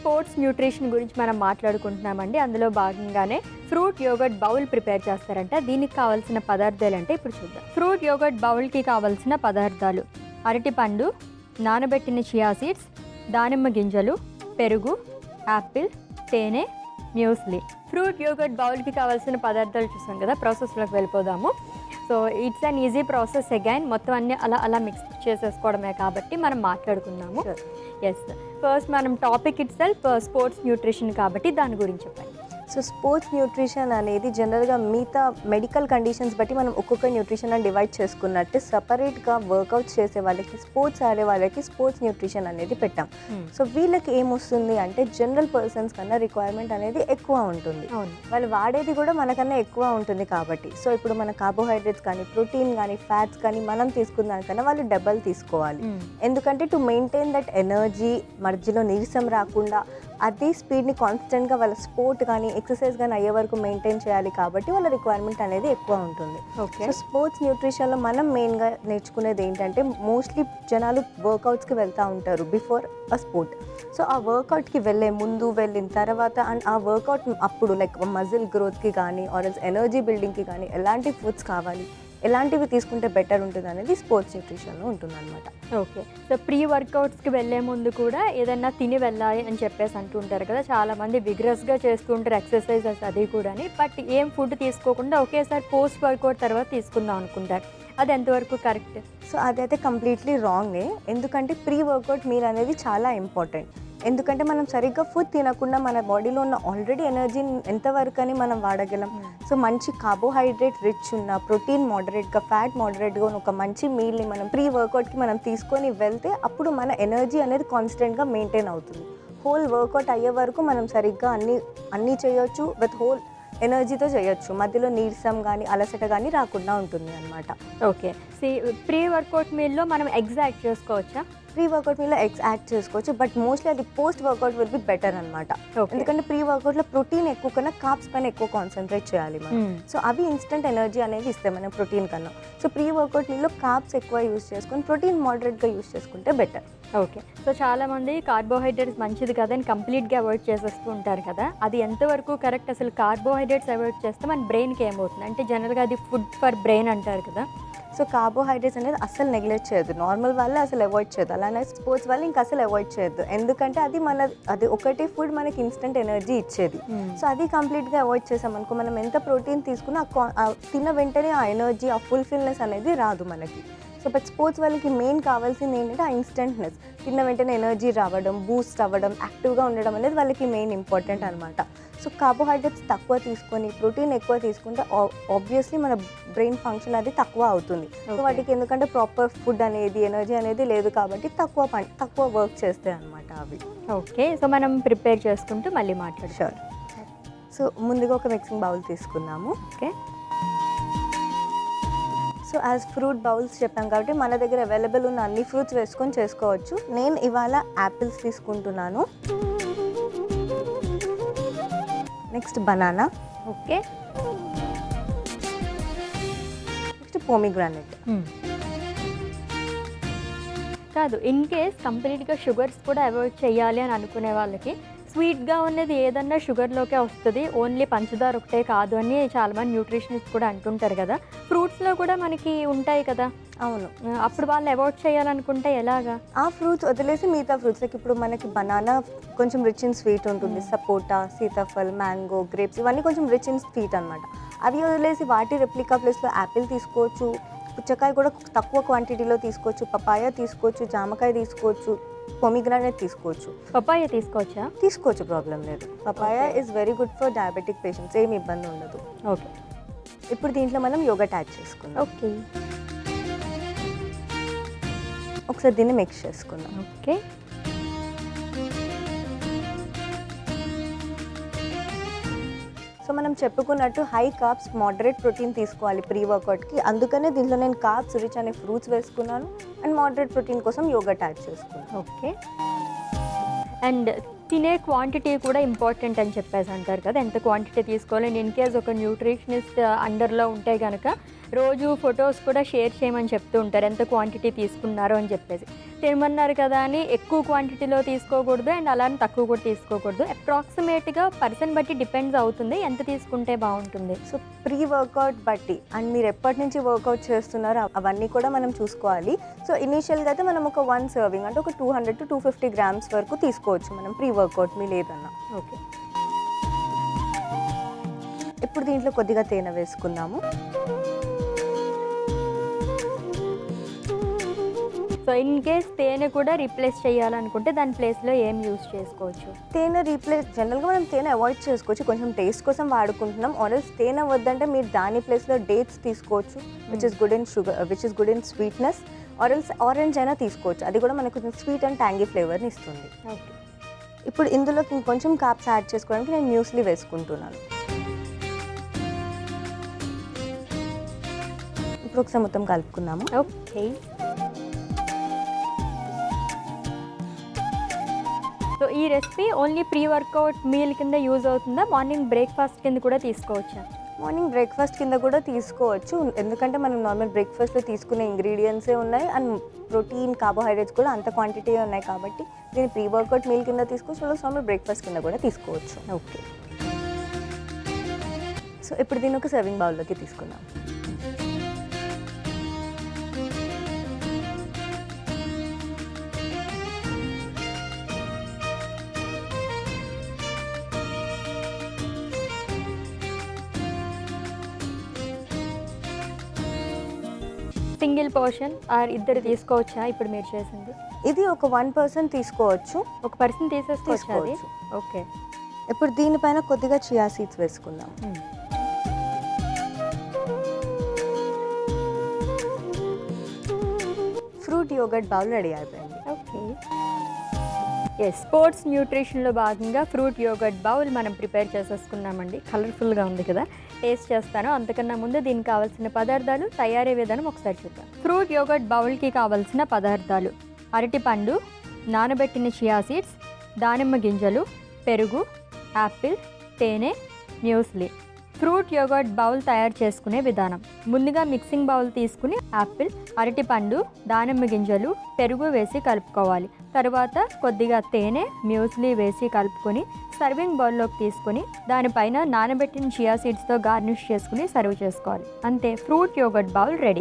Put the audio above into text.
Sports nutrition గురించి మనం మాట్లాడుకుంటున్నామండి. అందులో భాగంగానే ఫ్రూట్ యోగర్ట్ బౌల్ ప్రిపేర్ చేస్తారంట. దీనికి కావాల్సిన పదార్థాలు అంటే ఇప్పుడు చూద్దాం. ఫ్రూట్ యోగర్ట్ బౌల్కి కావాల్సిన పదార్థాలు: అరటిపండు, నానబెట్టిన చియా సీడ్స్, దానిమ్మ గింజలు, పెరుగు, యాపిల్, తేనె, మ్యూస్లీ. ఫ్రూట్ యోగర్ట్ బౌల్కి కావాల్సిన పదార్థాలు చూసాం కదా, ప్రాసెస్లోకి వెళ్ళిపోదాము. So it's an easy process. Again మొత్తం అన్ని అలా మిక్స్ చేసేసుకోవడమే కాబట్టి మనం మాట్లాడుకుందాము. ఎస్, ఫస్ట్ మనం topic it self sports nutrition కాబట్టి దాని గురించి చెప్పండి. సో స్పోర్ట్స్ న్యూట్రిషన్ అనేది జనరల్గా మిగతా మెడికల్ కండిషన్స్ బట్టి మనం ఒక్కొక్క న్యూట్రిషన్ అని డివైడ్ చేసుకున్నట్టు సపరేట్గా వర్కౌట్స్ చేసే వాళ్ళకి, స్పోర్ట్స్ ఆడే వాళ్ళకి స్పోర్ట్స్ న్యూట్రిషన్ అనేది పెట్టాం. సో వీళ్ళకి ఏమొస్తుంది అంటే జనరల్ పర్సన్స్ కన్నా రిక్వైర్మెంట్ అనేది ఎక్కువ ఉంటుంది. వాళ్ళు వాడేది కూడా మనకన్నా ఎక్కువ ఉంటుంది కాబట్టి. సో ఇప్పుడు మన కార్బోహైడ్రేట్స్ కానీ, ప్రోటీన్ కానీ, ఫ్యాట్స్ కానీ మనం తీసుకున్న దానికన్నా వాళ్ళు డబల్ తీసుకోవాలి. ఎందుకంటే టు మెయింటైన్ దట్ ఎనర్జీ, మధ్యలో నీరసం రాకుండా అదే స్పీడ్ని కాన్స్టెంట్గా వాళ్ళ స్పోర్ట్ కానీ ఎక్సర్సైజ్ కానీ అయ్యే వరకు మెయింటైన్ చేయాలి కాబట్టి వాళ్ళ రిక్వైర్మెంట్ అనేది ఎక్కువ ఉంటుంది. సో స్పోర్ట్స్ న్యూట్రిషన్లో మనం మెయిన్గా నేర్చుకునేది ఏంటంటే మోస్ట్లీ జనాలు వర్కౌట్స్కి వెళ్తూ ఉంటారు బిఫోర్ అ స్పోర్ట్. సో ఆ వర్కౌట్కి వెళ్ళే ముందు, వెళ్ళిన తర్వాత అండ్ ఆ వర్కౌట్ అప్పుడు లైక్ మజిల్ గ్రోత్కి కానీ ఆర్ ఎనర్జీ బిల్డింగ్కి కానీ ఎలాంటి ఫుడ్స్ కావాలి, ఎలాంటివి తీసుకుంటే బెటర్ ఉంటుంది అనేది స్పోర్ట్స్ న్యూట్రిషన్లో ఉంటుంది అనమాట. ఓకే, సో ప్రీ వర్కౌట్స్కి వెళ్ళే ముందు కూడా ఏదన్నా తిని వెళ్ళాలి అని చెప్పేసి అంటుంటారు కదా, చాలామంది విగ్రస్గా చేస్తూ ఉంటారు ఎక్సర్సైజెస్ అది కూడా. బట్ ఏం ఫుడ్ తీసుకోకుండా ఒకేసారి పోస్ట్ వర్కౌట్ తర్వాత తీసుకుందాం అనుకుంటారు. అది ఎంతవరకు కరెక్ట్? సో అదైతే కంప్లీట్లీ రాంగే. ఎందుకంటే ప్రీ వర్కౌట్ మీల్ అనేది చాలా ఇంపార్టెంట్. ఎందుకంటే మనం సరిగ్గా ఫుడ్ తినకుండా మన బాడీలో ఉన్న ఆల్రెడీ ఎనర్జీని ఎంతవరకు అని మనం వాడగలం. సో మంచి కార్బోహైడ్రేట్ రిచ్ ఉన్న, ప్రోటీన్ మోడరేట్గా, ఫ్యాట్ మోడరేట్గా ఉన్న ఒక మంచి మీల్ని మనం ప్రీ వర్కౌట్కి మనం తీసుకొని వెళ్తే అప్పుడు మన ఎనర్జీ అనేది కాన్స్టెంట్గా మెయింటైన్ అవుతుంది. హోల్ వర్కౌట్ అయ్యే వరకు మనం సరిగ్గా అన్నీ చేయొచ్చు, విత్ హోల్ ఎనర్జీతో చేయొచ్చు. మధ్యలో నీరసం కానీ అలసట కానీ రాకుండా ఉంటుంది అనమాట. ఓకే, ప్రీ వర్కౌట్ మీల్లో మనం ఎగ్స్ యాడ్ చేసుకోవచ్చా? ప్రీ వర్కౌట్ మీలో ఎగ్స్ యాడ్ చేసుకోవచ్చు, బట్ మోస్ట్లీ అది post workout will be better అనమాట. ఎందుకంటే ప్రీ వర్కౌట్లో ప్రోటీన్ ఎక్కువ కన్నా కార్బ్స్ పైన ఎక్కువ కాన్సన్ట్రేట్ చేయాలి మనం. సో అవి ఇన్స్టెంట్ ఎనర్జీ అనేది ఇస్తాయి మనం ప్రోటీన్ కన్నా. సో ప్రీ వర్కౌట్ మీలో కార్బ్స్ ఎక్కువ యూస్ చేసుకొని ప్రోటీన్ మోడరేట్గా యూస్ చేసుకుంటే బెటర్. ఓకే, సో చాలామంది కార్బోహైడ్రేట్స్ మంచిది కదా అని కంప్లీట్గా అవాయిడ్ చేసేస్తూ ఉంటారు కదా, అది ఎంతవరకు కరెక్ట్? అసలు కార్బోహైడ్రేట్స్ అవాయిడ్ చేస్తే మన బ్రెయిన్కి ఏమవుతుంది అంటే జనరల్గా అది ఫుడ్ ఫర్ బ్రెయిన్ అంటారు కదా. సో కార్బోహైడ్రేట్స్ అనేది అసలు నెగ్లెక్ట్ చేయొద్దు. నార్మల్ వాళ్ళే అసలు అవాయిడ్ చేయొద్దు, అలానే స్పోర్ట్స్ వాళ్ళు ఇంకా అసలు అవాయిడ్ చేయొద్దు. ఎందుకంటే అది ఒకటి ఫుడ్ మనకి ఇన్స్టెంట్ ఎనర్జీ ఇచ్చేది. సో అది కంప్లీట్గా అవాయిడ్ చేసామనుకో మనం ఎంత ప్రోటీన్ తీసుకున్నా తిన్న వెంటనే ఆ ఎనర్జీ, ఆ ఫుల్ఫిల్నెస్ అనేది రాదు మనకి. సో బట్ స్పోర్ట్స్ వాళ్ళకి మెయిన్ కావాల్సింది ఏంటంటే ఆ ఇన్స్టెంట్నెస్, తిన్న వెంటనే ఎనర్జీ రావడం, బూస్ట్ అవ్వడం, యాక్టివ్గా ఉండడం అనేది వాళ్ళకి మెయిన్ ఇంపార్టెంట్ అనమాట. సో కార్బోహైడ్రేట్స్ తక్కువ తీసుకొని ప్రోటీన్ ఎక్కువ తీసుకుంటే ఆబ్వియస్లీ మన బ్రెయిన్ ఫంక్షన్ అది తక్కువ అవుతుంది. సో వాటికి ఎందుకంటే ప్రాపర్ ఫుడ్ అనేది, ఎనర్జీ అనేది లేదు కాబట్టి తక్కువ వర్క్ చేస్తాయి అనమాట అవి. ఓకే, సో మనం ప్రిపేర్ చేసుకుంటూ మళ్ళీ మాట్లాడతాం. సో ముందుగా ఒక మిక్సింగ్ బౌల్ తీసుకుందాము. Okay, so as fruit bowls చెప్పాం కాబట్టి మన దగ్గర అవైలబుల్ ఉన్న అన్ని ఫ్రూట్స్ వేసుకొని చేసుకోవచ్చు. నేను ఇవాళ యాపిల్స్ తీసుకుంటున్నాను. Next banana. Okay, next pomegranate. కాదు, ఇన్ కేస్ కంప్లీట్గా షుగర్స్ కూడా అవాయిడ్ చేయాలి అని అనుకునే వాళ్ళకి స్వీట్గా ఉన్నది ఏదన్నా షుగర్లోకే వస్తుంది, ఓన్లీ పంచదార ఒకటే కాదు అని చాలామంది న్యూట్రిషనిస్ట్ కూడా అంటుంటారు కదా. ఫ్రూట్స్లో కూడా మనకి ఉంటాయి కదా. అవును, అప్పుడు వాళ్ళు అవాయిడ్ చేయాలనుకుంటే ఎలాగా? ఆ ఫ్రూట్స్ వదిలేసి మిగతా ఫ్రూట్స్ లైక్ ఇప్పుడు మనకి బనానా కొంచెం రిచ్ ఇన్ స్వీట్ ఉంటుంది, సపోటా, సీతాఫల్, మ్యాంగో, గ్రేప్స్ ఇవన్నీ కొంచెం రిచ్ ఇన్ స్వీట్ అనమాట. అవి వదిలేసి వాటి రెప్లికా ప్లేస్లో యాపిల్ తీసుకోవచ్చు, పుచ్చకాయ కూడా తక్కువ క్వాంటిటీలో తీసుకోవచ్చు, పపాయ తీసుకోవచ్చు, జామకాయ తీసుకోవచ్చు, పొమిగ్రానెట్ తీసుకోవచ్చు. పపాయ తీసుకోవచ్చా? తీసుకోవచ్చు, ప్రాబ్లం లేదు. Papaya is very good for diabetic patients, ఏమి ఇబ్బంది ఉండదు. ఓకే, ఇప్పుడు దీంట్లో మనం యోగర్ట్ యాడ్ చేసుకుందాం. ఓకే, ఒకసారి దీన్ని మిక్స్ చేసుకుందాం. ఓకే, సో మనం చెప్పుకున్నట్టు హై కార్బ్స్, మోడరేట్ ప్రోటీన్ తీసుకోవాలి ప్రీ వర్కౌట్కి. అందుకనే దీంట్లో నేను కార్బ్స్ రిచ్ అనే ఫ్రూట్స్ వేసుకున్నాను అండ్ మోడరేట్ ప్రోటీన్ కోసం యోగర్ట్ యాడ్ చేసుకున్నాను. ఓకే, అండ్ తినే క్వాంటిటీ కూడా ఇంపార్టెంట్ అని చెప్పేసి అంటారు కదా, ఎంత క్వాంటిటీ తీసుకోవాలి. ఇన్ కేస్ ఒక న్యూట్రిషనిస్ట్ అండర్లో ఉంటే కనుక రోజు ఫొటోస్ కూడా షేర్ చేయమని చెప్తూ ఉంటారు ఎంత క్వాంటిటీ తీసుకున్నారో అని చెప్పేసి. తినమన్నారు కదా అని ఎక్కువ క్వాంటిటీలో తీసుకోకూడదు అండ్ అలానే తక్కువ కూడా తీసుకోకూడదు. అప్రాక్సిమేట్గా పర్సన్ బట్టి డిపెండ్స్ అవుతుంది ఎంత తీసుకుంటే బాగుంటుంది. సో ప్రీ వర్కౌట్ బట్టి అండ్ మీరు ఎప్పటి నుంచి వర్కౌట్ చేస్తున్నారో అవన్నీ కూడా మనం చూసుకోవాలి. సో ఇనీషియల్గా అయితే మనం ఒక 1 సర్వింగ్ అంటే ఒక 200 to 250 గ్రామ్స్ వరకు తీసుకోవచ్చు మనం ప్రీ వర్కౌట్ మీ లేదన్నా. ఓకే, ఇప్పుడు దీంట్లో కొద్దిగా తేనె వేసుకుందాము. సో ఇన్ కేస్ తేనె కూడా రీప్లేస్ చేయాలనుకుంటే దాని ప్లేస్లో ఏం యూస్ చేసుకోవచ్చు? తేనె రీప్లేస్ జనరల్గా మనం తేనె అవాయిడ్ చేసుకోవచ్చు, కొంచెం టేస్ట్ కోసం వాడుకుంటున్నాం. ఆర్ఎల్స్ తేనె వద్దంటే మీరు దాని ప్లేస్లో డేట్స్ తీసుకోవచ్చు, which is good in sugar, which is good in sweetness. Or else orange అయినా తీసుకోవచ్చు, అది కూడా మనకు కొంచెం స్వీట్ అండ్ ట్యాంగీ ఫ్లేవర్ని ఇస్తుంది. ఓకే, ఇప్పుడు ఇందులోకి ఇంకొంచెం కాప్స్ యాడ్ చేసుకోవడానికి నేను మ్యూస్లీ వేసుకుంటున్నాను. ఇప్పుడు ఒకసారి మొత్తం కలుపుకుందాము. ఓకే. సో ఈ recipe only pre workout meal కింద యూజ్ అవుతుందా? మార్నింగ్ బ్రేక్ఫాస్ట్ కింద కూడా తీసుకోవచ్చా? మార్నింగ్ బ్రేక్ఫాస్ట్ కింద కూడా తీసుకోవచ్చు, ఎందుకంటే మనం నార్మల్ బ్రేక్ఫాస్ట్లో తీసుకునే ఇంగ్రీడియంట్సే ఉన్నాయి అండ్ ప్రోటీన్ కార్బోహైడ్రేట్స్ కూడా అంత క్వాంటిటీ ఉన్నాయి కాబట్టి దీన్ని ప్రీ వర్కౌట్ మీల్ కింద తీసుకోవచ్చు, నార్మల్ బ్రేక్ఫాస్ట్ కింద కూడా తీసుకోవచ్చు. ఓకే, సో ఇప్పుడు దీన్ని ఒక సర్వింగ్ బౌల్లోకి తీసుకుందాం. సింగిల్ పోర్షన్ ఆర్ ఇద్దరు తీసుకోవచ్చా ఇప్పుడు మీరు చేసింది? ఇది ఒక 1 పర్సన్ తీసుకోవచ్చు. ఒక పర్సన్ తీసేసుకోవచ్చా అది? తీసుకోవచ్చు. ఓకే, ఇప్పుడు దీనిపైన కొద్దిగా చియా సీడ్స్ వేసుకుందాం. ఫ్రూట్ యోగర్ట్ బౌల్ రెడీ అయిపోయింది. ఓకే, ఎస్, స్పోర్ట్స్ న్యూట్రిషన్లో భాగంగా ఫ్రూట్ యోగర్ట్ బౌల్ మనం ప్రిపేర్ చేసేసుకున్నామండి. కలర్ఫుల్గా ఉంది కదా, టేస్ట్ చేస్తాను. అంతకన్నా ముందు దీనికి కావాల్సిన పదార్థాలు, తయారీ విధానం ఒకసారి చూద్దాం. ఫ్రూట్ యోగర్ట్ బౌల్కి కావాల్సిన పదార్థాలు: అరటిపండు, నానబెట్టిన చియా సీడ్స్, దానిమ్మ గింజలు, పెరుగు, యాపిల్, తేనె, మ్యూస్లీ. ఫ్రూట్ యోగర్ట్ బౌల్ తయారు చేసుకునే విధానం: ముందుగా మిక్సింగ్ బౌల్ తీసుకుని యాపిల్, అరటిపండు, దానిమ్మ గింజలు, పెరుగు వేసి కలుపుకోవాలి. తర్వాత కొద్దిగా తేనె, మ్యూస్లీ వేసి కలుపుకొని సర్వింగ్ బౌల్లోకి తీసుకొని దానిపైన నానబెట్టిన చియా సీడ్స్తో గార్నిష్ చేసుకుని సర్వ్ చేసుకోవాలి. అంతే, ఫ్రూట్ యోగర్ట్ బౌల్ రెడీ.